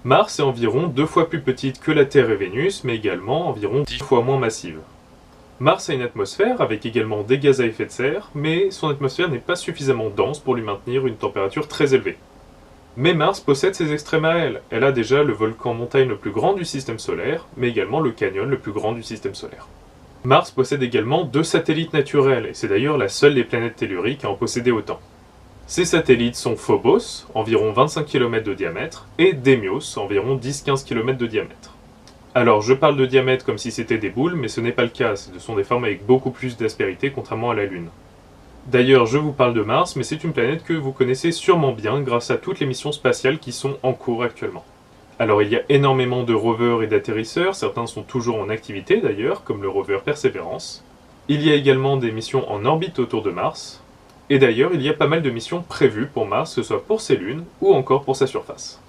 Mars est environ 2 fois plus petite que la Terre et Vénus, mais également environ 10 fois moins massive. Mars a une atmosphère avec également des gaz à effet de serre, mais son atmosphère n'est pas suffisamment dense pour lui maintenir une température très élevée. Mais Mars possède ses extrêmes à elle. Elle a déjà le volcan montagne le plus grand du système solaire, mais également le canyon le plus grand du système solaire. Mars possède également 2 satellites naturels, et c'est d'ailleurs la seule des planètes telluriques à en posséder autant. Ces satellites sont Phobos, environ 25 km de diamètre, et Démios, environ 10-15 km de diamètre. Alors je parle de diamètre comme si c'était des boules, mais ce n'est pas le cas, ce sont des formes avec beaucoup plus d'aspérité contrairement à la Lune. D'ailleurs, je vous parle de Mars, mais c'est une planète que vous connaissez sûrement bien grâce à toutes les missions spatiales qui sont en cours actuellement. Alors il y a énormément de rovers et d'atterrisseurs, certains sont toujours en activité d'ailleurs, comme le rover Perseverance. Il y a également des missions en orbite autour de Mars, et d'ailleurs il y a pas mal de missions prévues pour Mars, que ce soit pour ses lunes ou encore pour sa surface.